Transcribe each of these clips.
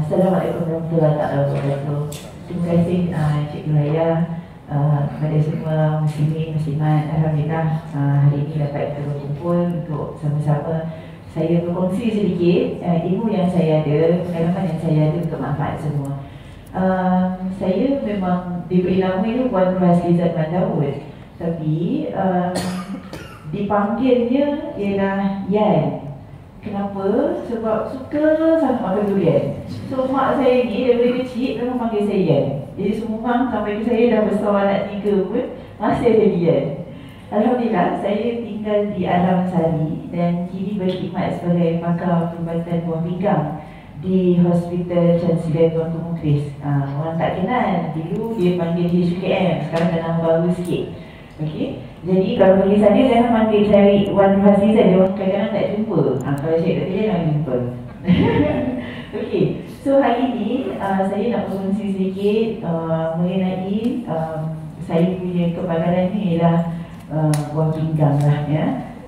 Assalamualaikum warahmatullahi wabarakatuh. Terima kasih Cik Nuraya, kepada semua muslimin, muslimat. Alhamdulillah hari ini dapat kita berkumpul untuk sama-sama saya berkongsi sedikit ilmu yang saya ada, pengalaman yang saya ada untuk manfaat semua. Saya memang diberi nama itu Puan Nur Hasliza Tuan Daud, tapi dipanggilnya ialah Yan. Kenapa? Sebab suka sangat makan durian. So mak saya ni daripada kecil memang panggil saya Yan. Jadi semua orang sampai ke saya dah besar anak 3 pun masih ada Yan. Alhamdulillah saya tinggal di Alam Sari dan kini berkhidmat sebagai pakar perubatan buah pinggang di Hospital Chancellor Tuanku Mukhlis. Orang tak kenal, dulu dia panggil HQM, sekarang dah nama baru sikit. Okey. Jadi kalau pergi sana jangan panggil cari Wan Hasliza saja, orang kadang-kadang tak jumpa. Kalau saya tak pilih jangan jumpa. Okey. So hari ini saya nak berkongsi sedikit mengenai saya punya kepakaran ni ialah buah pinggang lah ya.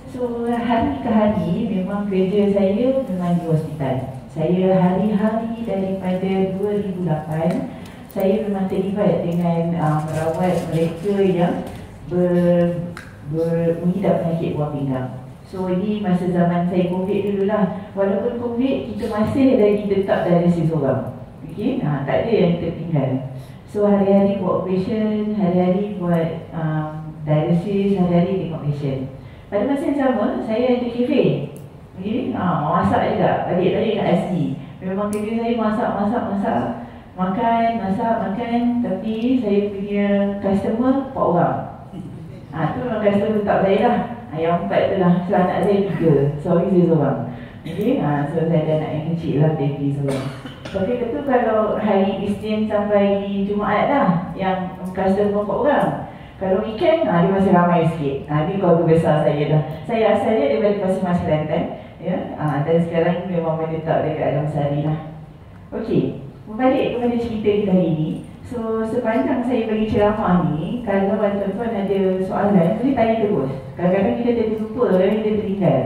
So hari ke hari memang kerja saya memang di hospital. Saya hari-hari daripada 2008 saya memang terlibat dengan merawat mereka yang mengidap penyakit buah pinggang. So ini masa zaman saya COVID dululah. Walaupun COVID kita masih lagi tetap dialisis orang. Okey, tak ada yang tertinggal. So hari-hari buat operation, hari-hari buat dialisis, hari-hari tengok patient. Pada masa yang sama saya ada kafe. Okey, masak juga. Balik-balik kat asli. Memang kerja saya masak, makan, tapi saya punya customer 4 orang. Tu memang customer tetap saya lah. Yang 4 tu lah. So anak saya 3. Sorry saya seorang. Okay, so saya ada anak yang kecil lah, baby seorang. Tapi betul kalau hari Isnin sampai Jumaat lah yang customer 4 orang. Kalau weekend, dia masih ramai sikit. Ini keluarga besar saya dah. Saya asalnya daripada Pasir Mas Kelantan ya? Dan sekarang memang menetap dekat Alam Sari lah. Okey, berbalik kepada cerita kita hari ini. So sepanjang saya bagi ceramah ni, kalau tuan-tuan ada soalan, boleh tanya terus. Kadang-kadang kita terlupa, kadang-kadang kita tertinggal.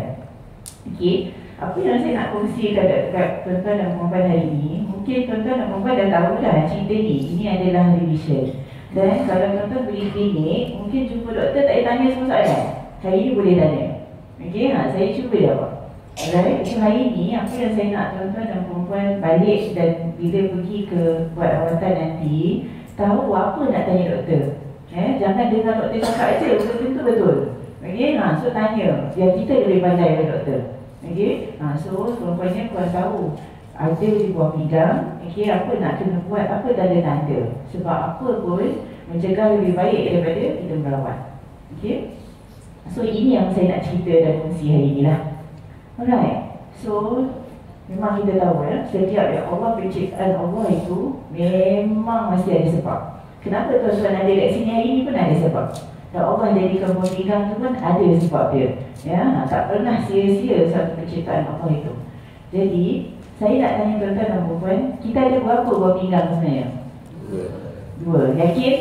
Okey, apa yang saya nak kongsikan dekat tuan-tuan dan perempuan hari ini, mungkin tuan-tuan dan perempuan dah tahu dah cerita ni. Ini adalah revision. Dan kalau tuan-tuan pergi klinik, mungkin jumpa doktor tak payah tanya semua soalan. Hari ni boleh tanya. Okey, saya cuba jawab. Alright, so hari ni apa yang saya nak tuan-tuan dan perempuan balik dan bila pergi ke buat rawatan nanti, tahu apa nak tanya doktor. Jangan dengar doktor cakap je, betul-betul betul. Okey, so tanya, biar kita lebih pandai dengan doktor. Okey, so perempuannya korang tahu ada di buah pinggang, okey, apa nak kena buat, apa tanda-tanda. Sebab apa pun mencegah lebih baik daripada kita merawat. Okey, so ini yang saya nak cerita dan kongsi hari ni lah. Alright, so memang kita tahu ya, setiap yang Allah penciptaan Allah itu memang mesti ada sebab. Kenapa tuan-tuan ada kat sini hari ni pun ada sebab. Dan Allah jadikan buah pinggang tu pun ada sebab dia. Ya, tak pernah sia-sia satu penciptaan Allah itu. Jadi, saya nak tanya tuan-tuan dan perempuan, kita ada berapa buah pinggang sebenarnya? 2. Yakin?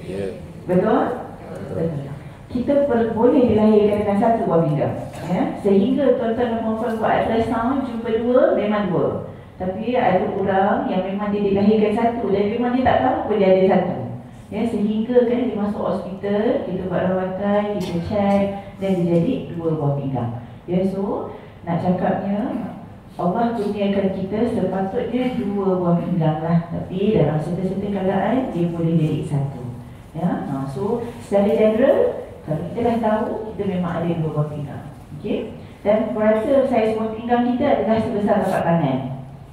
Ya. Betul? Betul. Kita boleh dilahirkan dengan 1 buah pinggang ya? Sehingga tuan-tuan dan perempuan buat ultrasound jumpa 2, memang 2. Tapi ada orang yang memang dia dilahirkan 1 dan memang dia tak tahu pun dia ada 1 ya? Sehingga kan dia masuk hospital, kita buat rawatan, kita check dan dia jadi 2 buah pinggang ya? So nak cakapnya Allah kurniakan kita sepatutnya 2 buah pinggang lah. Tapi dalam serta-serta keadaan dia boleh jadi 1 ya? So secara general kalau kita dah tahu, kita memang ada 2 buah pinggang. Okay? Dan berasa saiz buah pinggang kita adalah sebesar tapak tangan.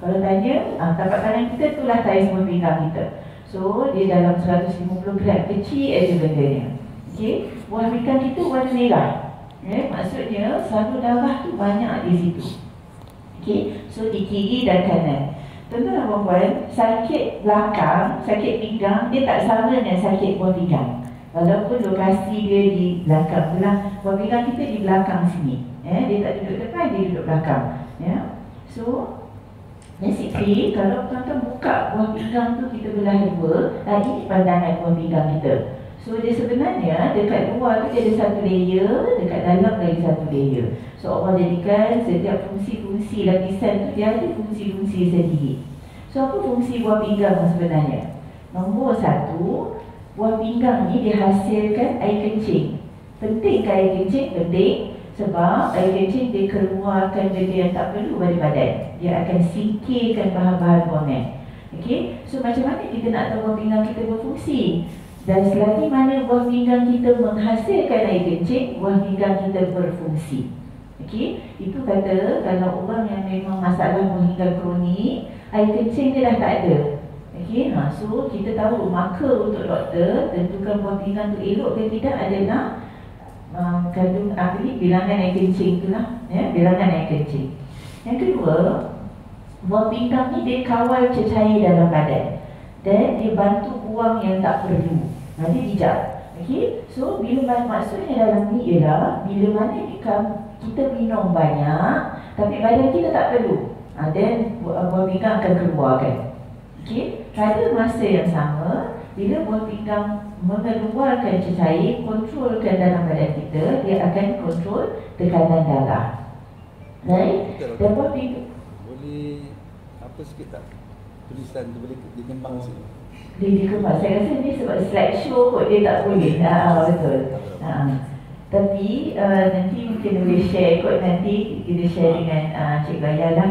Kalau tanya, tapak tangan kita itulah saiz buah pinggang kita. So, dia dalam 150 gram, kecil aja bendanya. Okay? Buah pinggang kita warna merah. Maksudnya, salur darah tu banyak di situ. Okay? So, di kiri dan kanan. Tuan-tuan dan perempuan, sakit belakang, sakit pinggang, dia tak sama dengan sakit buah pinggang. Walaupun lokasi dia di belakang, buah pinggang kita di belakang sini. Dia tak duduk depan, dia duduk belakang. So, basically, kalau tuan-tuan buka buah pinggang tu kita belah 2, ini pandangan buah pinggang kita. So, dia sebenarnya dekat luar tu dia ada 1 layer, dekat dalam lagi 1 layer. So, Allah jadikan setiap fungsi-fungsi lapisan tu dia ada fungsi-fungsi sendiri. So apa fungsi buah pinggang sebenarnya? Nombor satu, buah pinggang ni dihasilkan air kencing. Penting ke air kencing? Penting. Sebab air kencing dia keluarkan benda yang tak perlu pada badan. Dia akan singkirkan bahan-bahan buangan. Okey, so macam mana kita nak tahu buah pinggang kita berfungsi? Dan selagi mana buah pinggang kita menghasilkan air kencing, buah pinggang kita berfungsi. Okey, itu kata kalau orang yang memang masalah buah pinggang kronik, air kencing dia dah tak ada. Okey, so kita tahu maka untuk doktor tentukan buah pinggang tu elok ke tidak adalah kandung bilangan air kencing itulah, ya, bilangan air kencing. Yang kedua, buah pinggang ni dia kawal cecair dalam badan dan dia bantu buang yang tak perlu. Dia bijak. Okey, so bila maksudnya dalam ni ialah bila mana kita minum banyak tapi badan kita tak perlu, dan buah pinggang akan keluarkan. Okey, pada masa yang sama bila buah pinggang mengeluarkan cecair, kontrolkan dalam badan kita, dia akan kontrol tekanan darah. Right? Dan buah pinggang boleh apa sikit tak? Tulisan tu boleh dikembang sikit. Dia dikembang. Saya rasa ni sebab slide show kot dia tak boleh. Betul. Tapi nanti mungkin boleh share kot, nanti kita share dengan Cik Gaya lah.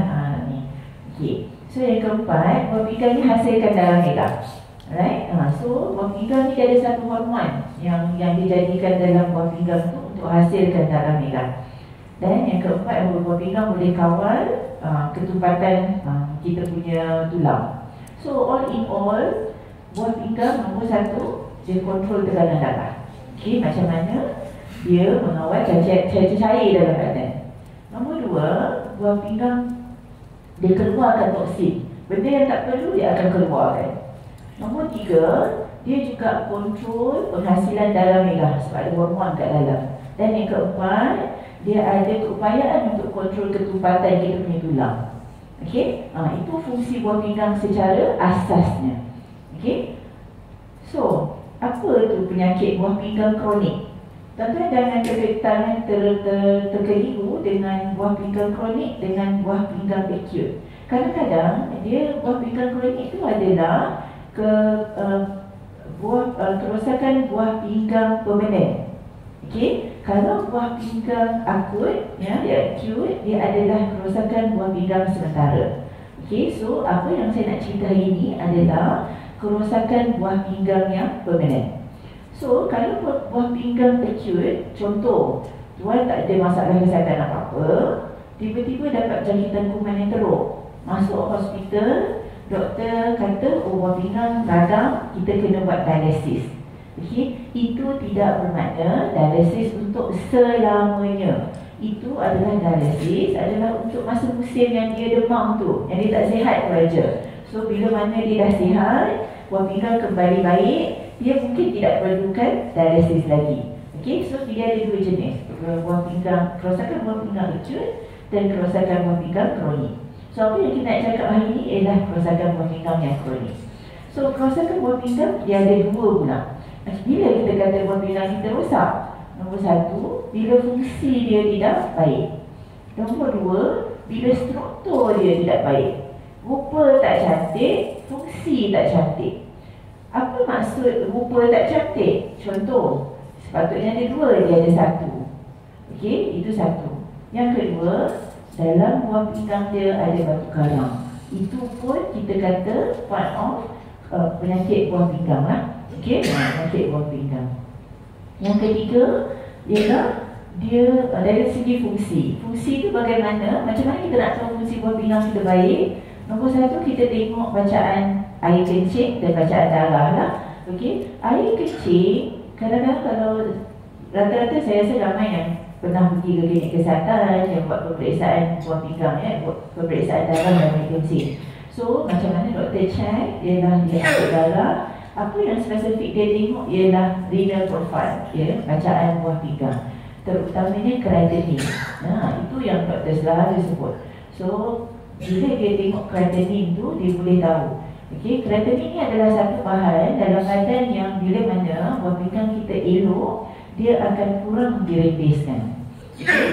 Ni. Okay. So yang keempat, buah pinggang ni hasilkan darah merah. Right? So buah pinggang ni ada satu hormon yang dijadikan dalam buah pinggang tu untuk hasilkan darah merah. Dan yang keempat, buah pinggang boleh kawal ketupatan kita punya tulang. So all in all, buah pinggang nombor satu, dia kontrol tekanan darah. Okay, macam mana dia mengawal cair dalam badan. Nombor dua, buah pinggang dia keluarkan toksin. Benda yang tak perlu dia akan keluarkan. Nombor tiga, dia juga kontrol penghasilan darah merah sebab ada hormon kat dalam. Dan yang keempat, dia ada keupayaan untuk kontrol ketupatan kita punya tulang. Okey, itu fungsi buah pinggang secara asasnya. Okey, so apa tu penyakit buah pinggang kronik? Tuan-tuan jangan terkeliru dengan buah pinggang kronik dengan buah pinggang akut. Kadang-kadang dia buah pinggang kronik itu adalah kerosakan buah pinggang permanen. Okey, kalau buah pinggang akut, ya, dia akut, dia adalah kerosakan buah pinggang sementara. Okey, so apa yang saya nak cerita hari ini adalah kerosakan buah pinggang yang permanen. So kalau buah pinggang akut, contoh tuan tak ada masalah kesihatan apa-apa, tiba-tiba dapat jangkitan kuman yang teruk, masuk hospital, doktor kata buah pinggang radang, kita kena buat dialisis. Okey, itu tidak bermakna dialisis untuk selamanya. Itu adalah dialisis adalah untuk masa musim yang dia demam tu, yang dia tak sihat tu aja. So bila mana dia dah sihat, buah pinggang kembali baik, dia mungkin tidak perlukan dialisis lagi. Okey, so dia ada dua jenis, buah pinggang, kerosakan buah pinggang akut dan kerosakan buah pinggang kronik. So apa yang kita nak cakap hari ini ialah kerosakan buah pinggang yang kronik. So kerosakan buah pinggang dia ada dua pula. Bila kita kata buah pinggang kita rosak, nombor satu, bila fungsi dia tidak baik. Nombor dua, bila struktur dia tidak baik. Rupa tak cantik, fungsi tak cantik. Apa maksud rupa tak cantik? Contoh, sepatutnya ada dua, dia ada satu. Okey, itu satu. Yang kedua, dalam buah pinggang dia ada batu karang. Itu pun kita kata part of penyakit buah pinggang lah. Okey, penyakit buah pinggang. Yang ketiga, ialah dia dari segi fungsi. Fungsi itu bagaimana? Macam mana kita nak tahu fungsi buah pinggang kita baik? Nombor satu, kita tengok bacaan air kencing dan bacaan darah lah. Okey, air kencing kadang-kadang kalau rata-rata saya rasa ramai yang pernah pergi ke klinik kesihatan yang buat pemeriksaan buah pinggang, buat pemeriksaan darah dan air kencing. So macam mana doktor check ialah dia ambil darah. Apa yang spesifik dia tengok ialah renal profile, bacaan buah pinggang, terutamanya creatinine. Itu yang doktor selalu sebut. So bila dia tengok creatinine tu, dia boleh tahu. Okey, creatinine ni adalah satu bahan dalam badan yang bila mana buah pinggang kita elok, dia akan kurang dirembeskan.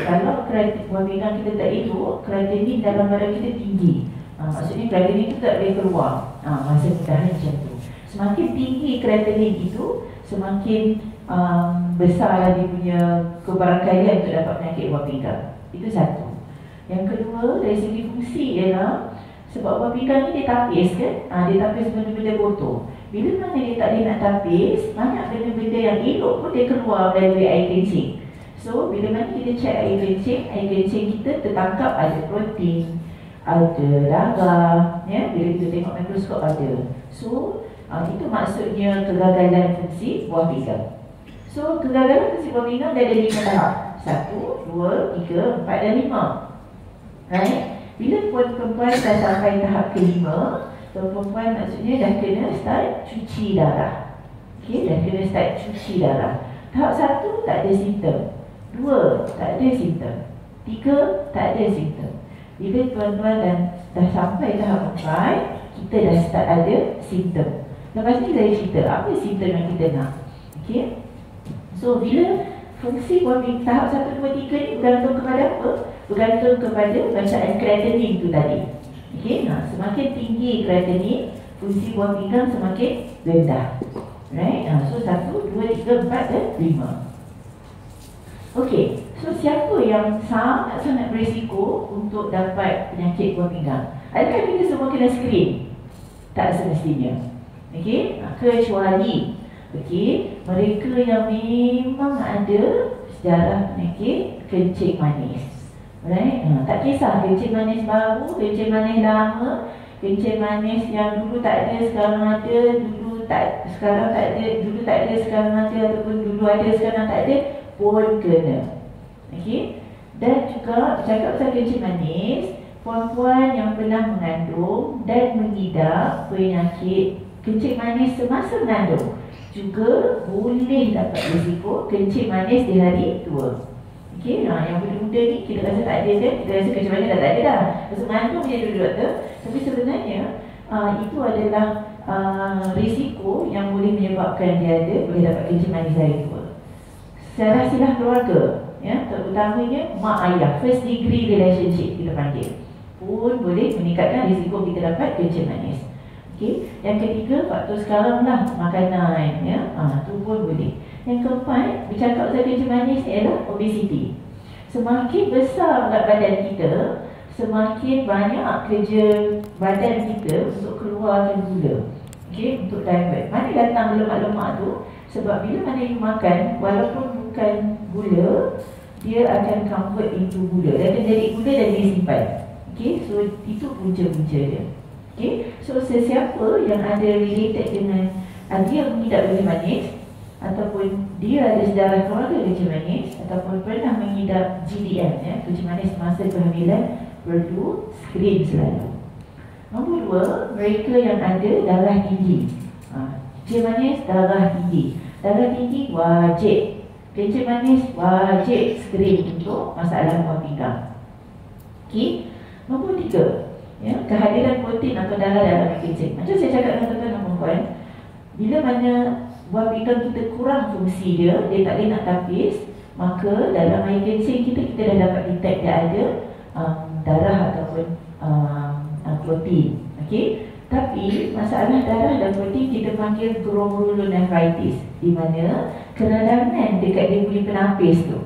Kalau buah pinggang kita tak elok, creatinine dalam badan kita tinggi. Maksudnya kreatinin itu tak boleh keluar masa mudahan macam tu. Semakin tinggi kreatinin itu, semakin besar dia punya kebarangkalian untuk dapat penyakit buah pinggang. Itu satu. Yang kedua, dari segi fungsi ialah sebab buah pinggang ni dia tapis kan, dia tapis benda-benda kotor. Bila mana dia tak boleh nak tapis, banyak benda-benda yang elok pun dia keluar melalui air kencing. So, bila mana kita cek air kencing kita tertangkap ada protein, ada darah, ya, bila kita tengok mikroskop ada. So, itu maksudnya kegagalan fungsi buah pinggang. So, kegagalan fungsi buah pinggang dia ada 5 tahap. 1, 2, 3, 4 dan 5. Right? Bila perempuan dah sampai tahap kelima, perempuan maksudnya dah kena start cuci darah. Okay, dah kena start cuci darah. Tahap 1 tak ada simptom, 2 tak ada simptom, 3 tak ada simptom. Bila tuan-tuan dah sampai tahap 4, kita dah start ada simptom. Lepas ni saya cerita apa simptom yang kita nak. Okay, so bila fungsi buah pinggang tahap 1, 2, 3 ni bergantung kepada apa? Bergantung kepada bacaan kreatinin tu tadi. Okay, semakin tinggi kreatinin, fungsi buah pinggang semakin rendah. Right? So 1, 2, 3, 4 dan 5. Okay, so siapa yang sangat berisiko untuk dapat penyakit buah pinggang? Adakah kita semua kena screen? Tak semestinya. Okay, kecuali mereka yang memang ada sejarah penyakit kencing manis. Right? Tak kisah kencing manis baru, kencing manis lama, kencing manis yang dulu tak ada sekarang ada, dulu tak ada sekarang ada, ataupun dulu ada sekarang tak ada pun kena. Okay? Dan juga bercakap pasal kencing manis, puan-puan yang pernah mengandung dan mengidap penyakit kencing manis semasa mengandung juga boleh dapat risiko kencing manis di hari tua. Okay, yang muda-muda ni kita rasa tak ada kan? Kita rasa kencing manis dah tak ada dah. Masa mengandung je dulu doktor. Tapi sebenarnya itu adalah risiko yang boleh menyebabkan dia boleh dapat kencing manis hari tua. Secara silah keluarga, ya, terutamanya mak ayah, first degree relationship kita panggil, pun boleh meningkatkan risiko kita dapat kencing manis. Okay. Yang ketiga, faktor sekarang lah, makanan, ya, tu pun boleh. Yang keempat, bercakap pasal kencing manis ialah obesity. Semakin besar berat badan kita, semakin banyak kerja badan kita untuk keluarkan gula. Okay, untuk divert. Mana datang lemak-lemak tu? Sebab bila mana you makan, walaupun bukan gula, dia akan convert into gula. Dia akan jadi gula dan dia simpan. Okay, so itu punca-punca dia. Okay, so sesiapa yang ada related dengan dia mengidap kencing manis, ataupun dia ada sejarah keluarga kencing manis, ataupun pernah mengidap GDM, ya, kencing manis masa kehamilan, perlu screen selalu. Nombor 2, mereka yang ada darah tinggi. Kencing manis, darah tinggi. Darah tinggi wajib, kencing manis wajib screen untuk masalah buah pinggang. Okay. Nombor 3, ya, kehadiran protein atau darah dalam kencing. Macam saya cakap dengan tuan-tuan dan puan-puan, bila mana buah pinggang kita kurang fungsi dia tak boleh nak tapis, maka dalam air kencing kita dah dapat detect dia ada darah ataupun protein. Okay? Tapi masalah darah dan protein kita panggil glomerulonephritis, di mana keradanan dekat dia punya penapis tu.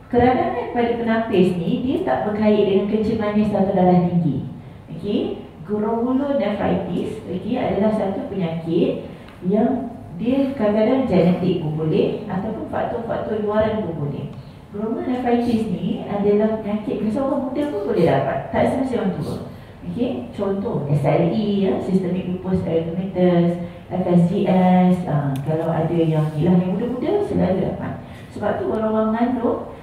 Keradanan pada penapis ni dia tak berkait dengan kencing manis atau darah tinggi. Okay? Glomerulonephritis, adalah satu penyakit yang dia kadang-kadang genetik pun boleh, ataupun faktor-faktor luaran pun boleh. Glomerulonephritis ni adalah penyakit biasa orang muda pun boleh dapat, tak semesti orang tua. Okay? Contoh SLE, ya, systemic lupus erythematosus, FSGS, kalau ada yang yang muda-muda selalu dapat. Sebab tu orang-orang mengandung,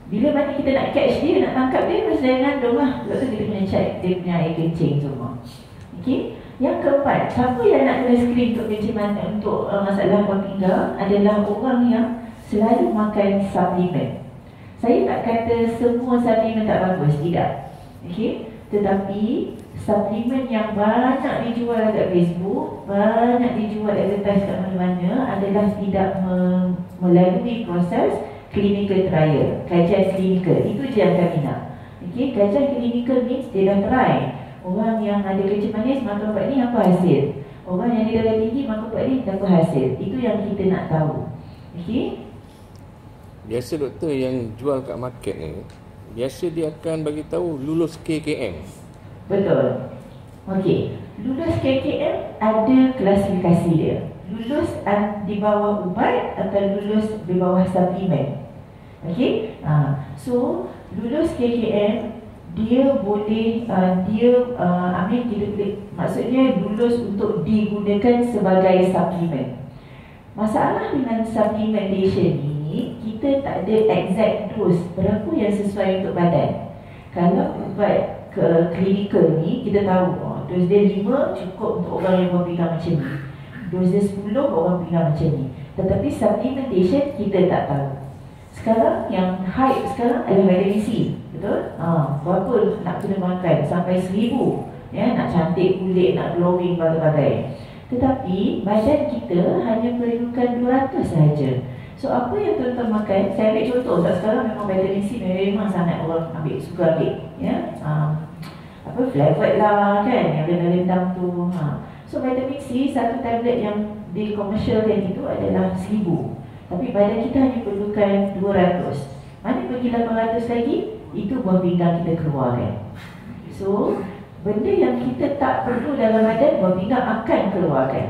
bila mana kita nak catch dia, nak tangkap dia, masa dia mengandung lah, sebab tu kita kena check dia punya air kencing semua. Okay? Yang keempat, siapa yang nak kena screen untuk kencing manis, untuk masalah buah pinggang adalah orang yang selalu makan suplemen. Saya tak kata semua suplemen tak bagus, tidak. Okay? Tetapi suplemen yang banyak dijual dekat Facebook, banyak dijual advertise kat mana-mana adalah tidak melalui proses clinical trial, kajian klinikal. Itu je yang kami nak. Okay? Kajian klinikal means dia dah try. Orang yang ada kencing manis makan ubat ni apa hasil? Orang yang ada darah tinggi makan ubat ni apa hasil? Itu yang kita nak tahu. Okey? Biasa doktor yang jual kat market ni, biasa dia akan bagi tahu lulus KKM. Betul. Okey. Lulus KKM ada klasifikasi dia. Lulus di bawah ubat atau lulus di bawah suplemen. Okey? So lulus KKM dia boleh ambil kita boleh, maksudnya lulus untuk digunakan sebagai suplemen. Masalah dengan supplementation ni, kita tak ada exact dose berapa yang sesuai untuk badan. Kalau ubat klinikal ni kita tahu dos dia 5 cukup untuk orang yang berpinggang macam ni, dos dia 10 orang pinggang macam ni. Tetapi supplementation kita tak tahu. Sekarang yang hype sekarang adalah vitamin C. Betul? Berapa nak kena makan? Sampai 1000. Ya, nak cantik kulit, nak glowing, bagai-bagai. Tetapi badan kita hanya perlukan 200 sahaja. So apa yang tuan-tuan makan? Saya ambil contoh. Sekarang memang vitamin C memang sangat orang suka ambil. Ya, flavored lah kan, yang rendang-rendang tu. So vitamin C, satu tablet yang dikomersialkan itu adalah 1000. Tapi badan kita hanya perlukan 200. Mana pergi 800 lagi? Itu buah pinggang kita keluarkan. So benda yang kita tak perlu dalam badan, buah pinggang akan keluarkan.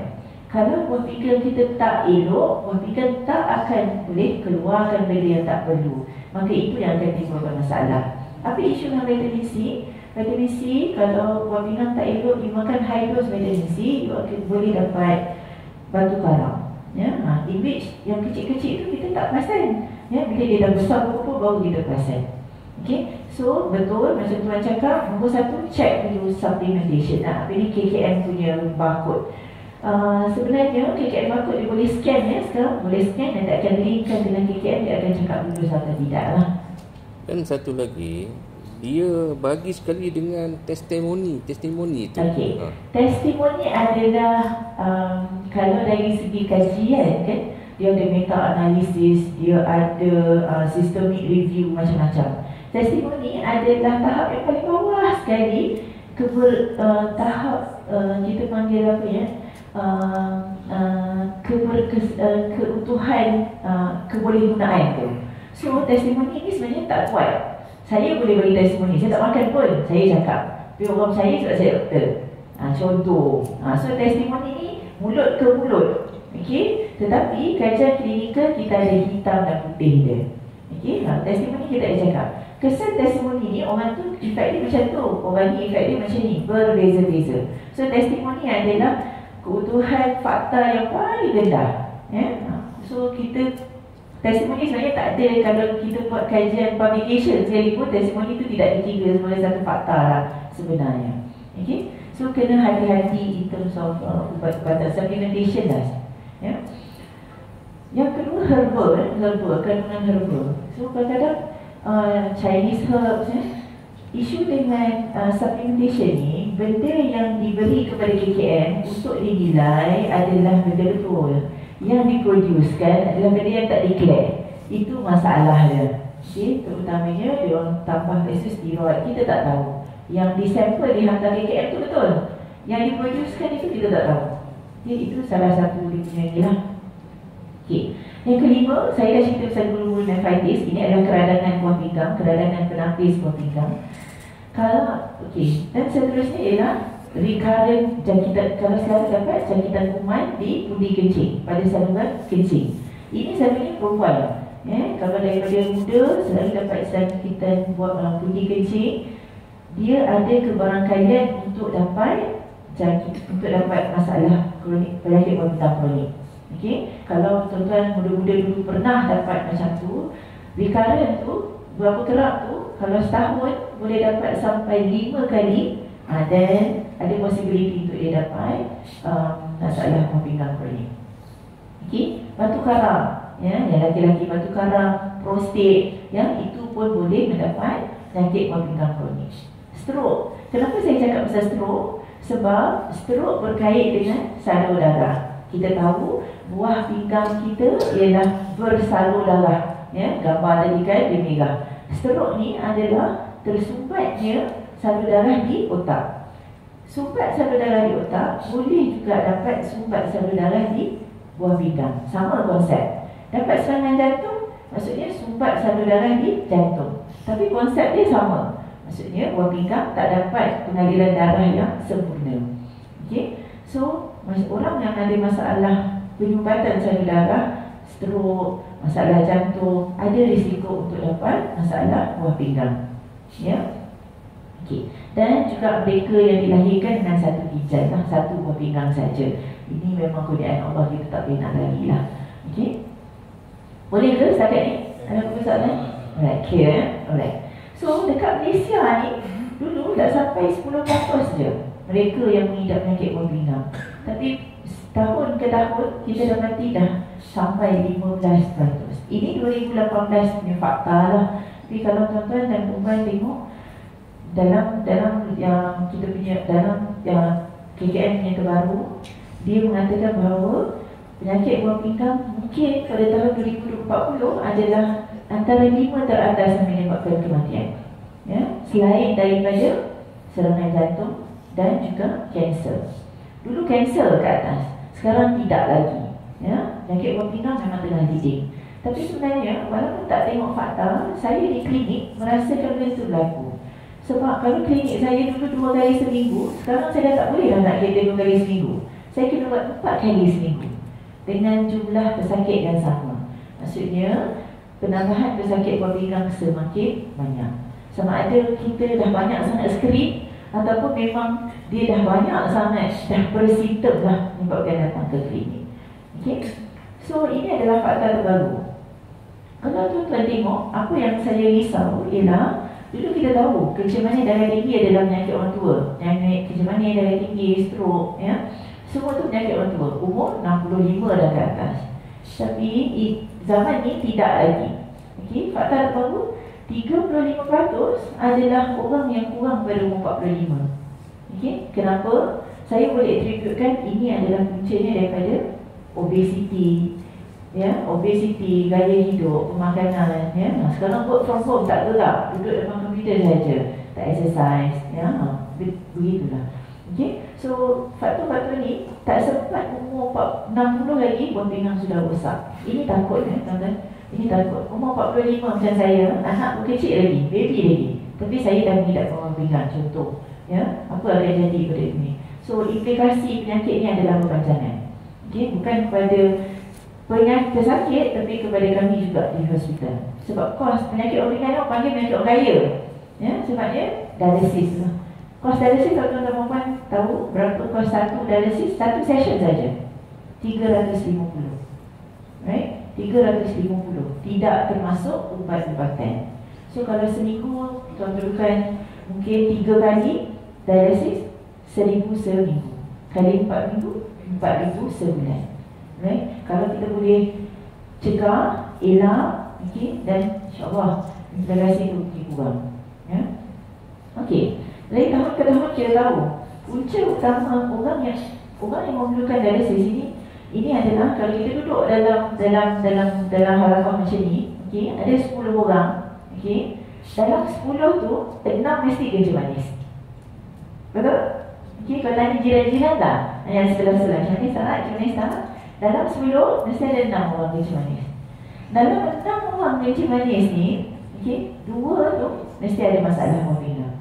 Kalau buah pinggang kita tak elok, buah pinggang tak akan boleh keluarkan benda yang tak perlu. Maka itu yang akan timbulkan masalah. Apa isu dengan vitamin C? Vitamin C, kalau buah pinggang tak elok, dimakan high dose vitamin C, boleh dapat batu karang. Ya, image yang kecil-kecil itu kita tak perasan. Ya, bila dia dah besar berapa baru kita perasan. Okey, so betul macam tuan cakap, nombor 1 check dulu supplementation. Apa ni KKM punya barcode. Sebenarnya KKM barcode dia boleh scan ya, sekarang boleh scan dan dia akan linkkan dengan KKM, dia akan cakap lulus atau tidak lah. Dan satu lagi, dia bagi sekali dengan testimoni tu. Okey. Testimoni adalah kalau dari segi kajian kan, dia ada meta analisis, dia ada systemic review macam-macam. Testimoni adalah tahap yang paling bawah sekali tahap kita panggil apa ya? Keutuhan kebolehgunaan tu. So testimoni ni sebenarnya tak kuat. Saya boleh bagi testimoni, saya tak makan pun, saya cakap. Tapi orang saya sebab saya doktor. Contoh. So testimoni ni mulut ke mulut. Okey, tetapi kajian klinikal kita ada hitam dan putih dia. Okey, testimoni kita ada cakap. Kesan testimoni ni orang tu efek dia macam tu, orang ni efek dia macam ni, berbeza-beza. So testimoni adalah keutuhan fakta yang paling rendah. So kita testimoni sebenarnya tak ada. Kalau kita buat kajian publication sekalipun, testimoni itu tidak dikira sebagai satu fakta lah sebenarnya. Okay? So kena hati-hati in terms of ubat-ubatan supplementation lah. Ya? Yang kedua herbal, kandungan herbal. So kadang-kadang Chinese herbs isu dengan supplementation ni, benda yang diberi kepada KKM untuk dinilai adalah benda betul. Yang diproducekan adalah benda yang tak declare. Itu masalah dia. Okay? Terutamanya dia orang tambah steroid, kita tak tahu. Yang disampel dihantar KKM tu betul. Yang diproducekan itu kita tak tahu. Okay? Itu salah satu dia punya ni lah. Okay. Yang kelima, saya dah cerita pasal gulu nephritis. Ini adalah keradangan buah pinggang, keradangan penapis buah pinggang. Dan seterusnya ialah recurrent jangkitan. Kalau sekarang dapat jangkitan kuman di pundi kencing, pada saluran kencing. Ini selalunya perempuan. Kalau daripada muda selalu dapat jangkitan buah pundi kencing, dia ada kebarangkalian untuk dapat masalah kronik, penyakit buah pinggang kronik. Okay? Kalau tuan-tuan muda-muda dulu pernah dapat macam tu, recurrent tu, berapa kerap tu, kalau setahun boleh dapat sampai 5 kali, dan ada possibility untuk dia dapat masalah buah pinggang kronik. Okay? Batu karang, yang laki-laki batu karang, prostate, itu pun boleh mendapat penyakit buah pinggang kronik. Stroke. Kenapa saya cakap pasal stroke? Sebab stroke berkait dengan salur darah. Kita tahu buah pinggang kita ialah bersalur darah. Gambar tadi kan dia merah. Stroke ni adalah tersumbatnya salur darah di otak. Sumbat salur darah di otak boleh juga dapat sumbat salur darah di buah pinggang. Sama konsep. Dapat serangan jantung, maksudnya sumbat salur darah di jantung. Tapi konsep dia sama. Maksudnya buah pinggang tak dapat pengaliran darah yang sempurna. Okey. So, orang yang ada masalah penyumbatan salur darah, stroke, masalah jantung, ada risiko untuk dapat masalah buah pinggang. Ya. Okey. Dan juga mereka yang dilahirkan dengan satu ginjal, satu buah pinggang saja. Ini memang kurniaan Allah, kita tak boleh nak lagi lah. Okey. Boleh ke setakat ni? Ada persoalan? Alright, clear. Alright. So dekat Malaysia ni, dulu tak sampai 10% je mereka yang mengidap penyakit buah pinggang. Tapi tahun ke tahun kita dapati dah sampai 15%. Ini 2018 punya fakta lah. Tapi kalau tuan-tuan dan puan tengok dalam yang kita punya dalam yang KKM punya terbaru, dia mengatakan bahawa penyakit buah pinggang mungkin pada tahun 2040 adalah antara 5 teratas yang menyebabkan kematian. Ya, selain daripada serangan jantung dan juga kanser. Dulu kanser ke atas, sekarang tidak lagi. Ya, penyakit buah pinggang memang tengah leading. Tapi sebenarnya walaupun tak tengok fakta, saya di klinik merasakan benda itu berlaku. Sebab kalau klinik saya dulu 2 kali seminggu, sekarang saya dah tak boleh dah nak kereta 2 kali seminggu. Saya kena buat 4 kali seminggu dengan jumlah pesakit yang sama. Maksudnya penambahan pesakit buah pinggang semakin banyak. Sama ada kita dah banyak sangat skrin, ataupun memang dia dah banyak sangat dah bersimptom lah menyebabkan datang ke klinik. Okay? So ini adalah fakta terbaru. Kalau tuan-tuan tengok, apa yang saya risau ialah dulu kita tahu kencemasan darah tinggi adalah penyakit orang tua. Kencemasan darah tinggi, stroke, ya, semua tu penyakit orang tua. Umur 65 dan ke atas. Tapi zaman ni tidak lagi. Okey, fakta terbaru 35% adalah orang yang kurang pada umur 45. Okey, kenapa? Saya boleh attributekan ini adalah puncanya daripada obesity. Ya, obesity, gaya hidup, pemakanan, ya. Sekarang work from home, tak gerak, duduk depan komputer saja, tak exercise, ya. Begitulah. Okey, so faktor-faktor ni tak sempat umur 60 lagi buah pinggang sudah rosak. Ini takut, ya, tuan-tuan. Ini takut. Umur 45 macam saya, anak pun kecil lagi, baby lagi. Tapi saya dah mengidap buah pinggang, contoh. Ya, apa akan jadi pada ini? So implikasi penyakit ni adalah berpanjangan. Okey, bukan kepada penyakit pesakit, tapi kepada kami juga di hospital. Sebab kos penyakit orang pinggang orang panggil penyakit orang kaya. Ya, sebabnya dialisis lah. Kos dialisis, kalau tuan-tuan dan puan tahu berapa kos satu dialisis, satu session saja 350. Right? 350. Tidak termasuk ubat-ubatan. So kalau seminggu tuan perlukan mungkin 3 kali dialisis, 1000 seminggu. Kali 4 minggu, 4000 sebulan. Right? Kalau kita boleh cegah, elak, okay, dan insyaAllah integrasi itu mungkin kurang. Ya? Okey. Lain tahun ke tahun kita tahu punca utama orang yang memerlukan dialisis ini adalah kalau kita duduk dalam halaman macam ni, okey, ada 10 orang, okey. Dalam 10 tu 6 mesti kencing manis. Betul? Okey, kalau tanya jiran-jiran tak? Yang sebelah-sebelah, macam manis tak? Dalam 10 mesti ada 6 orang kencing manis. Dalam 6 orang kencing manis ni, okey, 2 tu mesti ada masalah buah pinggang.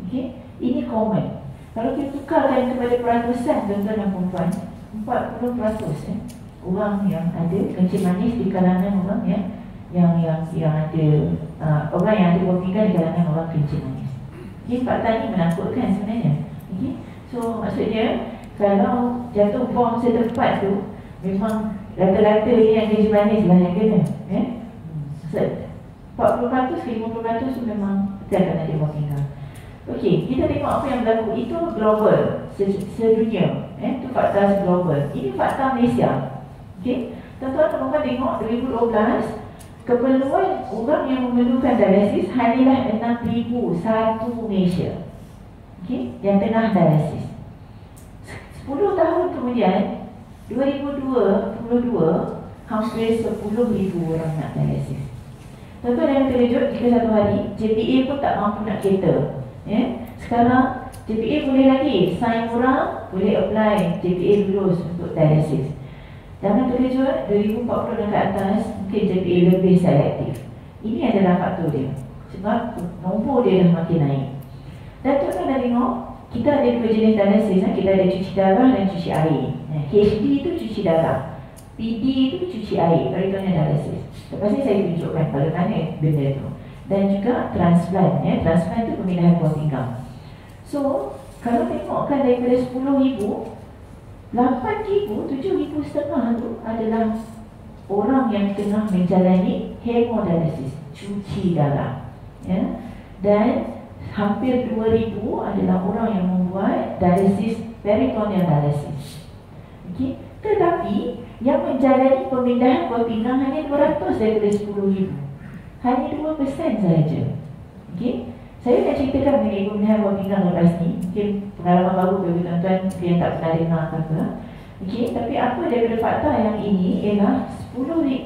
Okey, ini common. Kalau kita tukarkan kepada peratusan tuan-tuan dan puan-puan, 40% orang yang ada kencing manis di kalangan orang yang ada orang yang ada buah pinggang di kalangan orang kencing manis. Okey, fakta ni menakutkan sebenarnya. Okey, so maksudnya kalau jatuh bom setempat tu, memang rata-rata ni yang kencing manis lah yang kena. 40% ke 50% tu memang kita akan ada buah pinggang. Okey, kita tengok apa yang berlaku. Itu global, sedunia. Itu fakta global. Ini fakta Malaysia. Okey, tuan-tuan tengok 2012 keperluan orang yang memerlukan dialisis hanyalah 6,000 satu Malaysia. Okey, yang tengah dialisis. 10 tahun kemudian 2022 hampir 10,000 orang nak dialisis. Tuan-tuan yang terkejut jika satu hari JPA pun tak mampu nak cater. Ya? Sekarang JPA boleh lagi, sign orang boleh apply JPA lulus untuk dialysis. Jangan terkejut, 2040 dan ke atas mungkin JPA lebih selektif. Ini adalah faktor dia, sebab nombor dia dah makin naik. Dan tuan-tuan dah tengok, kita ada dua jenis dialysis. Kita ada cuci darah dan cuci air. HD itu cuci darah, PD itu cuci air, peritoneal dialysis. Lepas ni saya tunjukkan bagaimana benda itu. Dan juga transplant. Transplant itu pemindahan buah pinggang. So, kalau tengokkan daripada 10,000, 8,000, 7,500 tu adalah orang yang tengah menjalani hemodialysis, cuci darah. Dan hampir 2,000 adalah orang yang membuat dialysis, peritoneal dialysis. Okay. Tetapi yang menjalani pemindahan buah pinggang hanya 200 daripada 10,000. Hanya 2% sahaja. Okay. Saya nak ceritakan mengenai pemindahan buah pinggang lepas ni. Mungkin pengalaman baru bagi tuan-tuan yang tak pernah dengar apa. Okay. Tapi apa daripada fakta yang ini ialah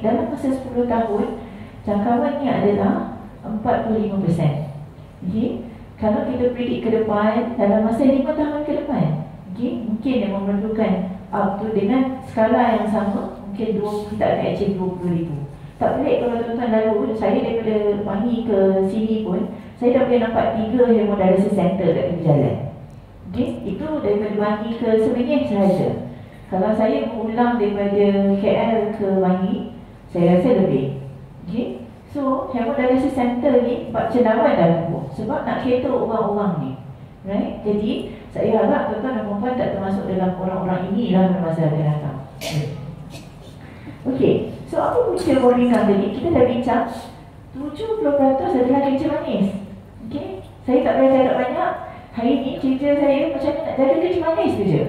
dalam masa 10 tahun jangkauannya adalah 45%. Okay. Kalau kita predik ke depan, dalam masa 5 tahun ke depan, okay, mungkin yang memerlukan up to dengan skala yang sama, mungkin kita akan achieve 20,000. Tak pelik kalau tuan-tuan lalu, saya daripada Wangi ke sini pun, saya dah boleh nampak 3 hemodialysis center kat tepi jalan. Okay, itu daripada Wangi ke Semenyih sahaja. Kalau saya ulang daripada KL ke Wangi, saya rasa lebih. Okay. So, hemodialysis center ni buat cendawan dah lumpuh sebab nak cater orang-orang ni. Right? Jadi, saya harap tuan-tuan dan perempuan tak termasuk dalam orang-orang inilah masa akan datang. Okey, so apa punca buah pinggang tadi? Kita dah bincang 70% adalah kencing manis. Okey, saya tak payah cakap banyak. Hari ni cerita saya macam mana nak jaga kencing manis tu je.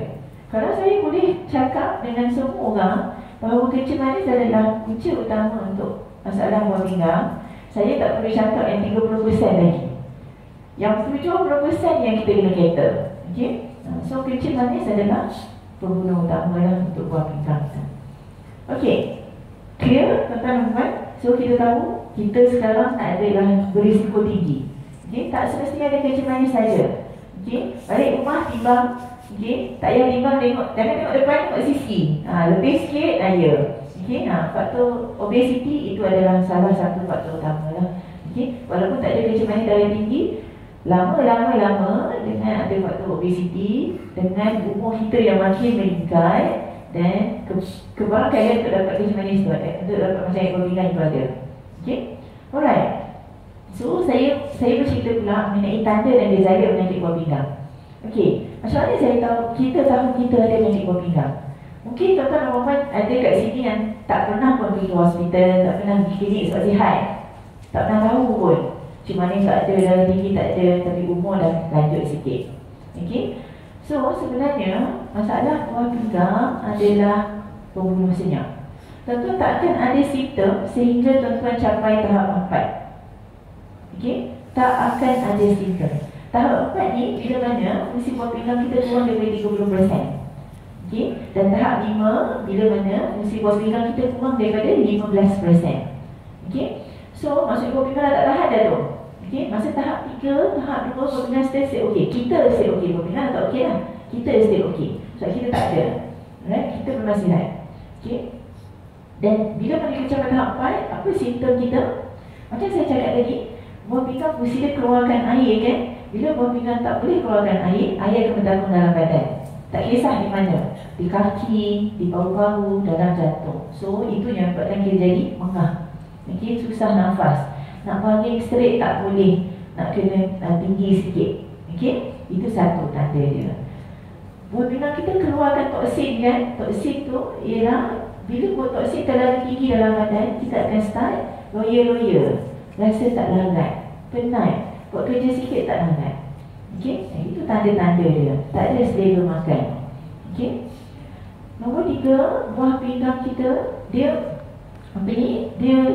Kalau saya boleh cakap dengan semua orang bahawa kencing manis adalah punca utama untuk masalah buah pinggang, saya tak perlu cakap yang 30% lagi. Yang 70% yang kita kena cater. Okay? So kencing manis adalah pembunuh utama lah untuk buah pinggang. Okay, clear tuan-tuan dan puan? So kita tahu kita sekarang adalah berisiko tinggi. Okay? Tak semestinya ada kencing manis saja. Okay? Balik rumah timbang. Okay? Tak payah timbang tengok, jangan tengok depan, tengok sisi. Lebih sikit ya. Okay, faktor obesity itu adalah salah satu faktor utama lah. Okay, walaupun tak ada kencing manis darah tinggi, lama-lama dengan ada faktor obesity, dengan umur kita yang makin meningkat, dan kebarangkalian untuk dapat kencing manis tu ada, untuk dapat macam ekor pinggang itu ada. Okay, alright. So saya bercerita pula mengenai tanda dan gejala penyakit buah pinggang. Okay, macam mana saya tahu kita ada penyakit buah pinggang? Mungkin tuan-tuan dan puan ada kat sini yang tak pernah pun pergi ke hospital, tak pernah pergi klinik sebab sihat, tak pernah tahu pun kencing manis tak ada, darah tinggi tak ada, tapi umur dah lanjut sikit. Okay, so sebenarnya masalah buah pinggang adalah pembunuh senyap. Tuan-tuan tak akan ada simptom sehingga tuan-tuan capai tahap 4. Okay, tak akan ada simptom. Tahap 4 ni bila mana fungsi buah pinggang kita turun daripada 30%. Okay. Dan tahap 5 bila mana fungsi buah pinggang kita kurang daripada 15%. Okay. So maksud buah pinggang tak tahan dah tu. Okay. Masa tahap 3, tahap 2 buah pinggang still okay. Kita still okay, buah pinggang tak okay lah. Kita still okay. Sebab kita tak ada. Right? Kita memang sihat. Okay. Dan bila mana kita capai tahap 4, apa simptom kita? Macam saya cakap tadi, buah pinggang fungsi dia keluarkan air kan. Bila buah pinggang tak boleh keluarkan air akan bertambung dalam badan. Tak kisah di mana, di kaki, di paru-paru, dalam jantung. So itu yang buatkan kita jadi mengah. Okay, susah nafas. Nak panggil straight tak boleh, nak kena tinggi sikit. Okay, itu satu tanda dia. Buah pinggang kita keluarkan toksin kan. Toksin tu ialah bila buat toksin terlalu tinggi dalam badan, kita akan start loya-loya, rasa tak hangat, penat, buat kerja sikit tak hangat. Okay, itu tanda-tanda dia. Tak ada selera makan. Okay. Nombor 3, buah pinggang kita dia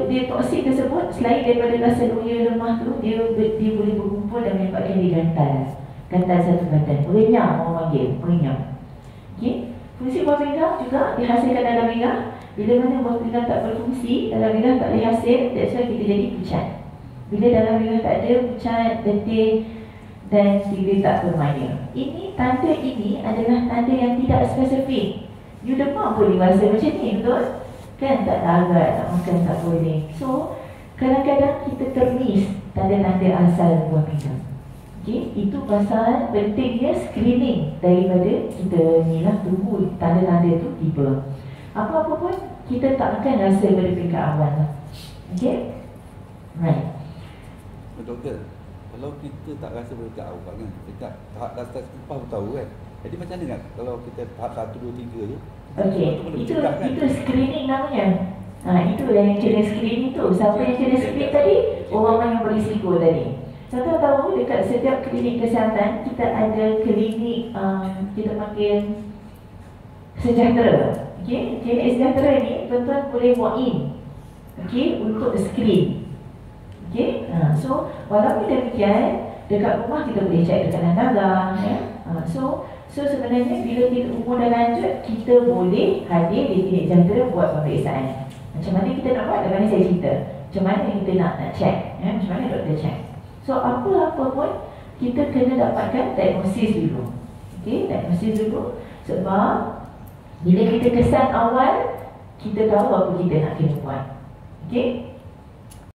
dia toksin tersebut selain daripada rasa loya lemah tu, dia boleh berkumpul dan menyebabkan dia gantal satu badan. Renyah orang panggil, renyah. Okay. Fungsi buah pinggang juga dihasilkan dalam lidah. Bila mana buah pinggang tak berfungsi, dalam lidah tak boleh hasil, that's why kita jadi pucat. Bila dalam lidah tak ada, pucat, letih, dan tak bermaya. Ini tanda ini adalah tanda yang tidak spesifik. You demam boleh rasa macam ni, betul? Kan tak larat, tak makan tak boleh. So kadang-kadang kita termiss tanda-tanda asal buah pinggang. Okay, itu pasal pentingnya screening daripada kita ni lah tunggu tanda-tanda tu tiba. Apa-apa pun kita tak akan rasa pada peringkat awal lah. Okay? Right. Doktor, kalau kita tak rasa pada awal kan, kita tahap dasar sempah pun tahu kan. Jadi macam mana kan kalau kita tahap 1, 2, 3 tu? Okay, itu screening namanya. Itu yang kena screening tu. Siapa yang kena screening tadi? Orang yang berisiko tadi. Contoh tahu dekat setiap klinik kesihatan kita ada klinik kita panggil sejahtera. Okay, klinik sejahtera ni tuan-tuan boleh walk in, okay, untuk screen. Okay, so walaupun demikian dekat rumah kita boleh cek tekanan darah, ya. So sebenarnya bila kita umur dah lanjut kita boleh hadir di klinik sejahtera buat pemeriksaan. Macam mana kita nak buat? Dari mana saya cerita macam mana kita nak cek, ya? Macam mana doktor cek. So apa-apa pun kita kena dapatkan diagnosis dulu. Okay, diagnosis dulu. Sebab bila kita kesan awal, kita tahu apa kita nak kena buat. Okay.